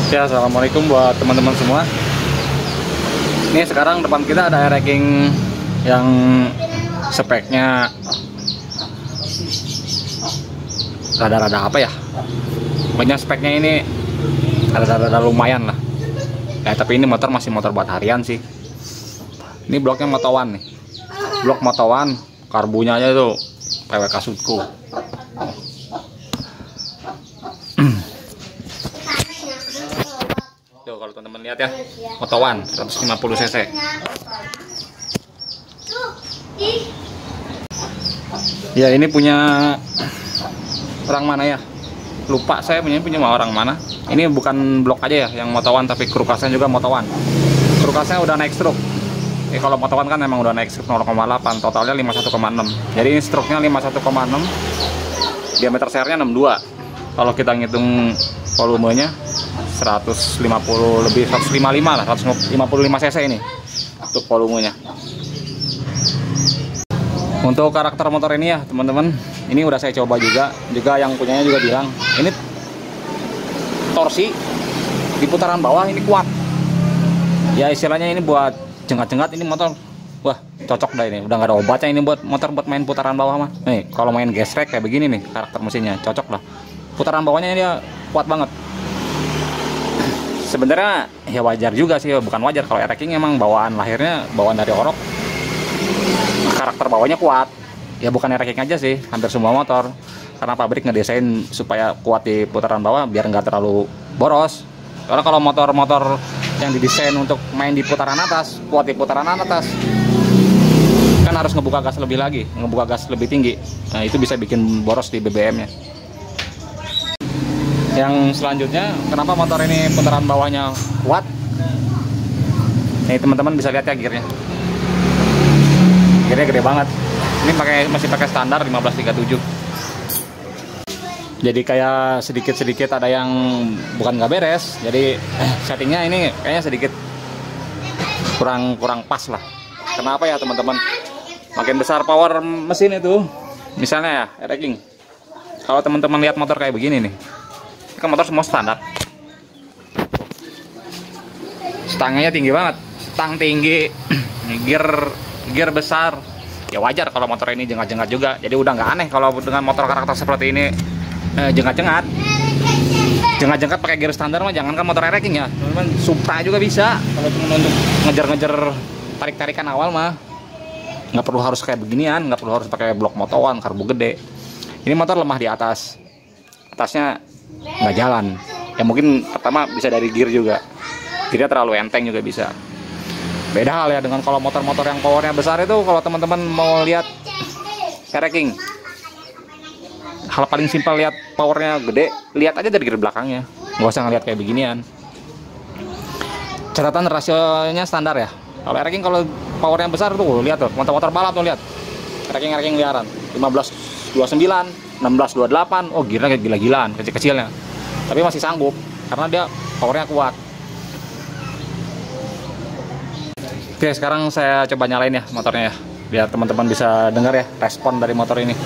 Ya, assalamualaikum buat teman-teman semua. Ini sekarang depan kita ada racking yang speknya rada-rada apa ya? Pokoknya speknya ini rada-rada lumayan lah. Tapi ini motor masih motor buat harian sih. Ini bloknya Moto1 nih. Blok Moto1, karbunya aja tuh PWK Sutco. Tuh kalau teman-teman lihat ya, Moto1 150 cc. Ya ini punya orang mana ya? Lupa saya punya orang mana. Ini bukan blok aja ya yang Moto1, tapi krukasnya juga Moto1. Krukasnya udah naik stroke. Kalau Moto1 kan emang udah naik stroke 0,8, totalnya 51,6. Jadi ini stroke-nya 51,6. Diameter sernya 62. Kalau kita ngitung volumenya 150 lebih, 155 lah, 155 cc ini untuk volumenya. Untuk karakter motor ini ya teman-teman, ini udah saya coba juga yang punyanya juga bilang ini torsi di putaran bawah ini kuat ya, istilahnya ini buat jenggat-jenggat ini motor, wah cocok dah ini, udah nggak ada obatnya ini buat motor buat main putaran bawah mah. Nih kalau main gesrek kayak begini nih karakter mesinnya cocok lah, putaran bawahnya dia kuat banget. Sebenarnya ya wajar juga sih, bukan wajar kalau racking emang bawaan lahirnya bawaan dari orok, karakter bawahnya kuat ya, bukan racking aja sih, hampir semua motor karena pabrik ngedesain supaya kuat di putaran bawah biar nggak terlalu boros. Karena kalau motor-motor yang didesain untuk main di putaran atas, kuat di putaran atas, kan harus ngebuka gas lebih lagi, ngebuka gas lebih tinggi. Nah itu bisa bikin boros di BBM-nya. Yang selanjutnya, kenapa motor ini putaran bawahnya kuat? Nih teman-teman bisa lihat ya gearnya. Gearnya gede banget. Ini masih pakai standar 1537. Jadi kayak sedikit-sedikit ada yang bukan nggak beres. Jadi settingnya ini kayaknya sedikit kurang pas lah. Kenapa ya teman-teman? Makin besar power mesin itu, misalnya ya racking. Kalau teman-teman lihat motor kayak begini nih, ini kan motor semua standar. Stangnya tinggi banget, stang tinggi, gear besar. Ya wajar kalau motor ini jenggat-jenggat juga. Jadi udah nggak aneh kalau dengan motor karakter seperti ini jenggat-jenggat pakai gear standar mah, jangankan motor racking ya, teman-teman, Supra juga bisa. Kalau cuma untuk ngejar-ngejar tarik-tarikan awal mah nggak perlu harus kayak beginian, nggak perlu harus pakai blok Moto1 karbu gede. Ini motor lemah di atasnya nggak jalan ya, mungkin pertama bisa dari gear juga, gearnya terlalu enteng juga bisa. Beda hal ya dengan kalau motor-motor yang powernya besar itu. Kalau teman-teman mau lihat racking, hal paling simpel lihat powernya gede, lihat aja dari gear belakangnya, nggak usah ngeliat kayak beginian. Catatan rasionya standar ya. Kalau racking kalau powernya besar tuh lihat tuh, motor-motor balap tuh lihat racking liaran 1529, 1628. Oh gearnya kayak gila-gilaan kecil-kecilnya, tapi masih sanggup karena dia powernya kuat. Oke, sekarang saya coba nyalain ya motornya ya, biar teman-teman bisa dengar ya respon dari motor ini.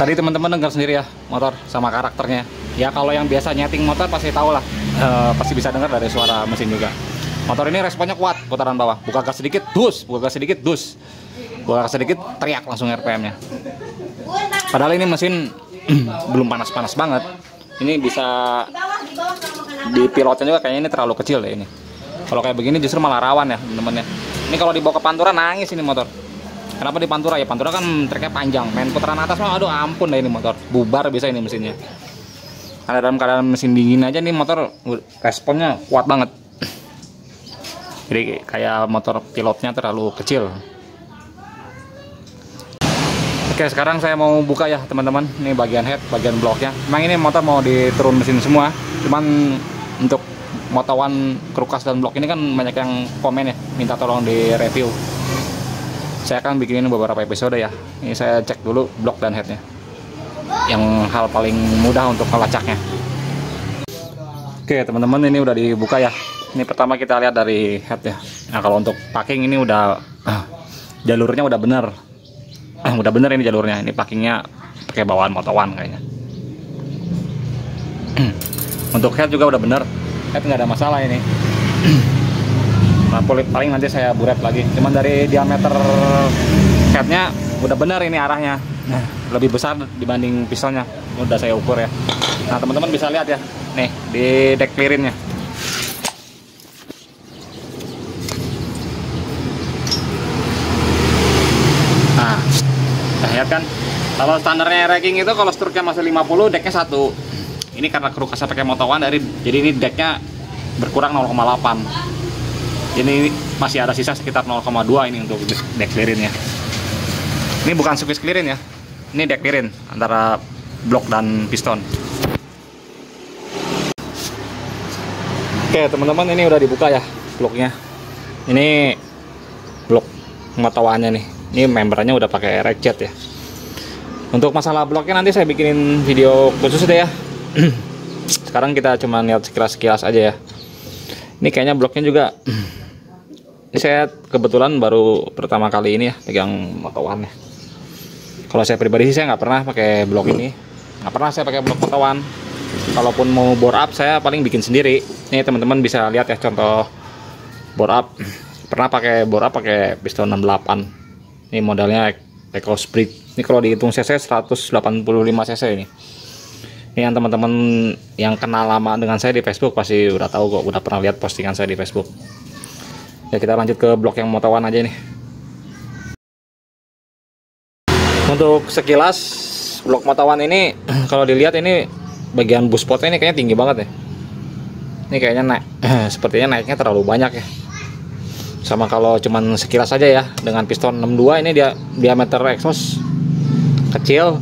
Tadi teman-teman dengar sendiri ya motor sama karakternya. Ya kalau yang biasa nyeting motor pasti tahu lah, pasti bisa dengar dari suara mesin juga. Motor ini responnya kuat, putaran bawah. Buka gas sedikit, dus. Buka gas sedikit, dus. Buka gas sedikit, teriak langsung RPM-nya. Padahal ini mesin belum panas-panas banget. Ini bisa di pilotnya juga kayaknya ini terlalu kecil deh ini. Kalau kayak begini justru malah rawan ya temen-temen ya. Ini kalau dibawa ke Pantura nangis ini motor. Kenapa di Pantura ya? Pantura kan treknya panjang, main putaran atas mah aduh ampun deh ini motor. Bubar bisa ini mesinnya. Karena dalam keadaan mesin dingin aja nih motor responnya kuat banget. Jadi kayak motor pilotnya terlalu kecil. Oke, sekarang saya mau buka ya teman-teman. Ini bagian head, bagian bloknya. Memang ini motor mau diturun mesin semua. Cuman untuk motawan kerukas dan blok ini kan banyak yang komen ya, minta tolong di review. Saya akan bikinin beberapa episode ya. Ini saya cek dulu blok dan headnya. Yang hal paling mudah untuk melacaknya. Oke teman-teman, ini udah dibuka ya. Ini pertama kita lihat dari head ya. Nah kalau untuk packing ini udah jalurnya udah bener. Udah bener ini jalurnya. Ini packingnya pakai bawaan motawan kayaknya. Untuk head juga udah bener. Head nggak ada masalah ini. Nah paling nanti saya buret lagi. Cuman dari diameter headnya udah bener ini arahnya. Lebih besar dibanding pistonnya. Udah saya ukur ya. Nah teman-teman bisa lihat ya. Nih di deck clearinnya. Nah, lihat kan, kalau standarnya racking itu kalau struknya masih 50, decknya 1. Ini karena kerukasnya pakai motawan jadi ini decknya berkurang 0,8. Ini masih ada sisa sekitar 0,2 ini untuk deck clearinnya. Ini bukan squeeze clearin ya, ini deck clearin antara blok dan piston. Oke teman-teman, ini udah dibuka ya bloknya. Ini blok motawannya nih. Ini membernya udah pakai rack-jet ya. Untuk masalah bloknya nanti saya bikinin video khusus deh ya. Sekarang kita cuma lihat sekilas-sekilas aja ya. Ini kayaknya bloknya juga. Ini saya kebetulan baru pertama kali ini ya pegang motawan ya. Kalau saya pribadi sih saya nggak pernah pakai blok ini. Nggak pernah saya pakai blok motawan. Kalaupun mau bore up saya paling bikin sendiri. Ini teman-teman bisa lihat ya contoh bore up. Pernah pakai bore up pakai piston 68. Ini modalnya Eco Sprit. Ini kalau dihitung cc 185 cc ini. Ini yang teman-teman yang kenal lama dengan saya di Facebook pasti udah tahu kok, udah pernah lihat postingan saya di Facebook. Ya kita lanjut ke blok yang motawan aja nih. Untuk sekilas blok motawan ini kalau dilihat ini bagian bus potnya ini kayaknya tinggi banget ya. Ini kayaknya naik, sepertinya naiknya terlalu banyak ya. Sama kalau cuman sekilas aja ya, dengan piston 62 ini dia diameter exhaust kecil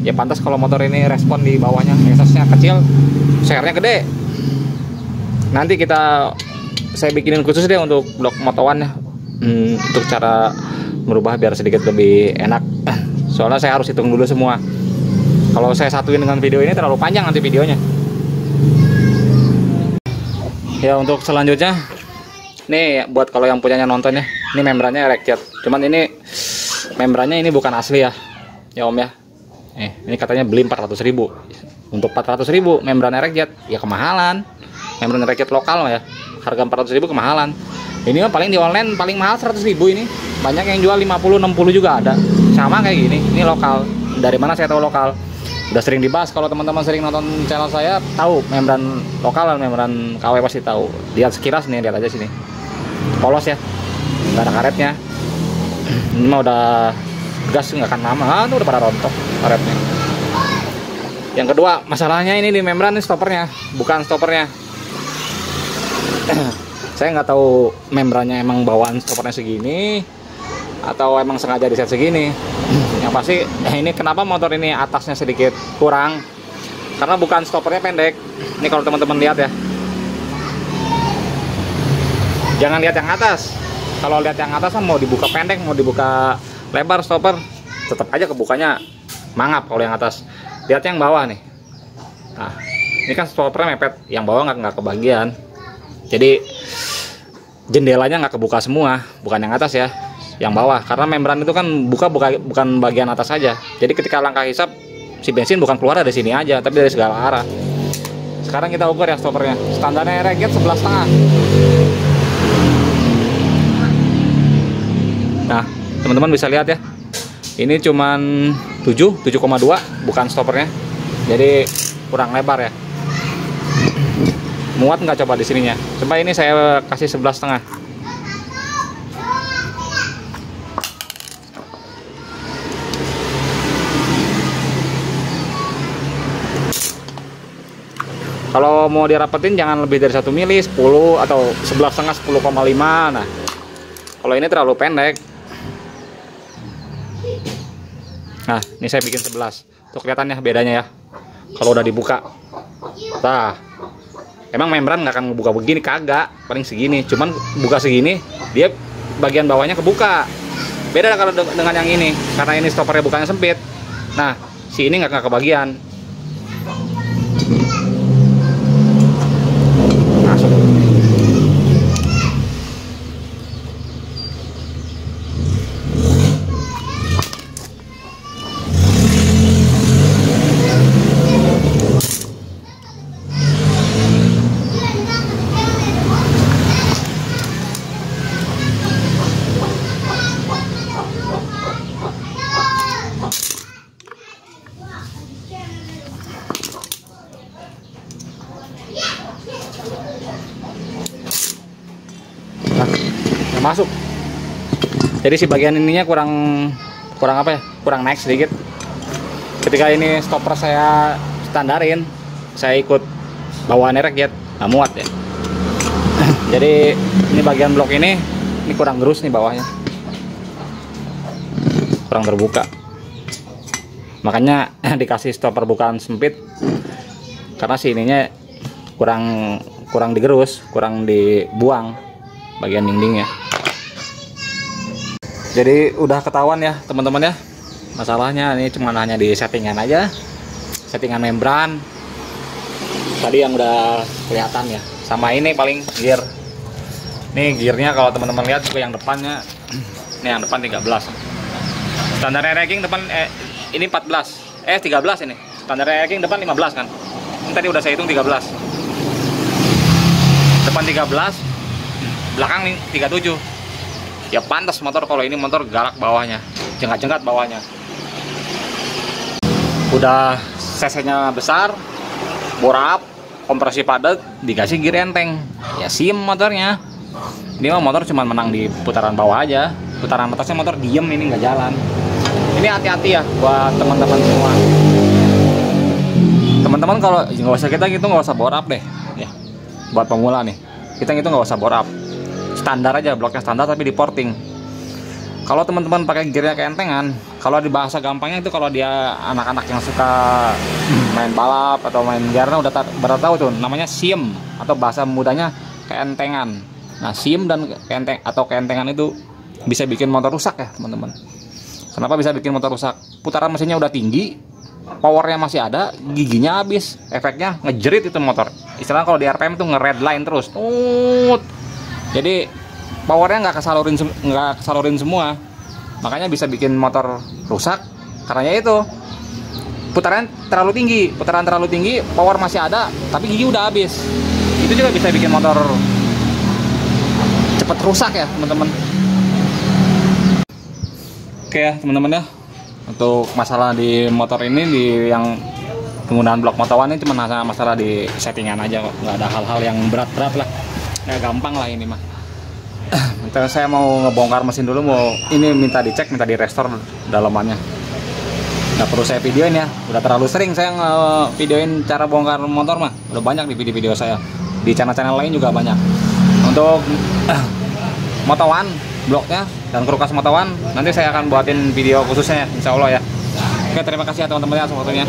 ya, pantas kalau motor ini respon di bawahnya, exhaustnya kecil, share-nya gede. Nanti saya bikinin khusus deh untuk blok motawan ya, untuk cara merubah biar sedikit lebih enak. Soalnya saya harus hitung dulu semua. Kalau saya satuin dengan video ini terlalu panjang nanti videonya. Ya untuk selanjutnya nih buat kalau yang punyanya nonton ya, ini membrannya rack-jet. Cuman ini membrannya ini bukan asli ya Om ya. Ini katanya beli 400.000. Untuk 400.000 membran rack-jet ya kemahalan. Membran rack-jet lokal ya, harga 400.000 kemahalan. Ini mah paling di online paling mahal 100.000 ini. Banyak yang jual 50, 60 juga ada. Sama kayak gini. Ini lokal. Dari mana saya tahu lokal? Udah sering dibahas, kalau teman-teman sering nonton channel saya tahu membran lokal dan membran KW pasti tahu. Lihat sekilas nih, lihat aja sini. Polos ya, nggak ada karetnya. Ini mah udah gas nggak akan lama, udah pada rontok karetnya. Yang kedua masalahnya ini di membran ini stoppernya, bukan stoppernya. Saya nggak tahu membrannya emang bawaan stoppernya segini atau emang sengaja di set segini. Yang pasti ini kenapa motor ini atasnya sedikit kurang, karena bukan stoppernya pendek. Ini kalau teman-teman lihat ya, jangan lihat yang atas. Kalau lihat yang atas mau dibuka pendek, mau dibuka lebar stopper, tetap aja kebukanya mangap kalau yang atas. Lihat yang bawah nih. Nah, ini kan stoppernya mepet, yang bawah nggak kebagian. Jadi jendelanya nggak kebuka semua, bukan yang atas ya, yang bawah. Karena membran itu kan bukan bagian atas saja. Jadi ketika langkah hisap, si bensin bukan keluar dari sini aja, tapi dari segala arah. Sekarang kita ukur ya stoppernya. Standarnya rack-jet 11,5. Nah, teman-teman bisa lihat ya. Ini cuman 7,2 bukan stoppernya. Jadi kurang lebar ya. muat nggak coba di sininya. Coba ini saya kasih 11,5. Kalau mau dirapetin jangan lebih dari 1 mili, 10 atau 11,5, 10,5. Nah, kalau ini terlalu pendek. Nah, ini saya bikin 11. Tuh kelihatan ya bedanya ya. Kalau udah dibuka. Nah, emang membran nggak akan ngebuka begini, kagak. Paling segini. Cuman buka segini, dia bagian bawahnya kebuka. Beda kalau dengan yang ini. Karena ini stoppernya bukanya sempit. Nah, si ini nggak kebagian. Masuk. Masuk. Jadi si bagian ininya kurang apa ya? Kurang naik sedikit. Ketika ini stopper saya standarin, saya ikut bawaannya rakyat, nggak muat ya. Jadi ini bagian blok ini kurang gerus nih bawahnya, kurang terbuka. Makanya dikasih stopper bukaan sempit karena si ininya kurang digerus, kurang dibuang bagian dindingnya. Jadi udah ketahuan ya teman-teman ya, masalahnya ini cuma hanya di settingan aja, settingan membran tadi yang udah kelihatan ya. Sama ini paling gear, nih gearnya kalau teman-teman lihat juga yang depannya, ini yang depan 13, standar racking depan ini 13 ini standar racking depan 15 kan, ini tadi udah saya hitung 13, depan 13, belakang nih 37. Ya pantas motor, kalau ini motor galak bawahnya, jenggat-jenggat bawahnya. Udah cc-nya besar, bore up, kompresi padat, dikasih gear enteng. Ya sim motornya. Ini mah motor cuma menang di putaran bawah aja. Putaran atasnya motor diem, ini nggak jalan. Ini hati-hati ya buat teman-teman semua. Teman-teman kalau nggak usah kita gitu, nggak usah bore up deh. Ya, buat pemula nih, kita gitu nggak usah bore up. Standar aja, bloknya standar tapi di porting. Kalau teman-teman pakai gearnya keentengan, kalau di bahasa gampangnya itu, kalau dia anak-anak yang suka main balap atau main gearnya udah tahu tuh namanya sim, atau bahasa mudanya keentengan. Nah, sim dan keentengan itu bisa bikin motor rusak ya teman-teman. Kenapa bisa bikin motor rusak? Putaran mesinnya udah tinggi, powernya masih ada, giginya habis, efeknya ngejerit itu motor. Istilahnya kalau di RPM tuh nge-redline terus. Jadi powernya nggak kesalurin semua, makanya bisa bikin motor rusak. Karena itu putaran terlalu tinggi, power masih ada, tapi gigi udah habis. Itu juga bisa bikin motor cepet rusak ya teman-teman. Oke ya teman-teman ya, untuk masalah di motor ini, di yang penggunaan blok motor ini cuma masalah di settingan aja kok, nggak ada hal-hal yang berat-berat lah. Ya gampang lah ini mah. Ntar saya mau ngebongkar mesin dulu, minta dicek, minta direstore dalamannya. Nggak perlu saya videoin ya, udah terlalu sering saya nge-videoin cara bongkar motor mah. Udah banyak di video-video saya, di channel-channel lain juga banyak. Untuk Moto1 bloknya dan kulkas Moto1 nanti saya akan buatin video khususnya insya Allah ya. Oke, terima kasih ya teman-teman ya atas waktunya.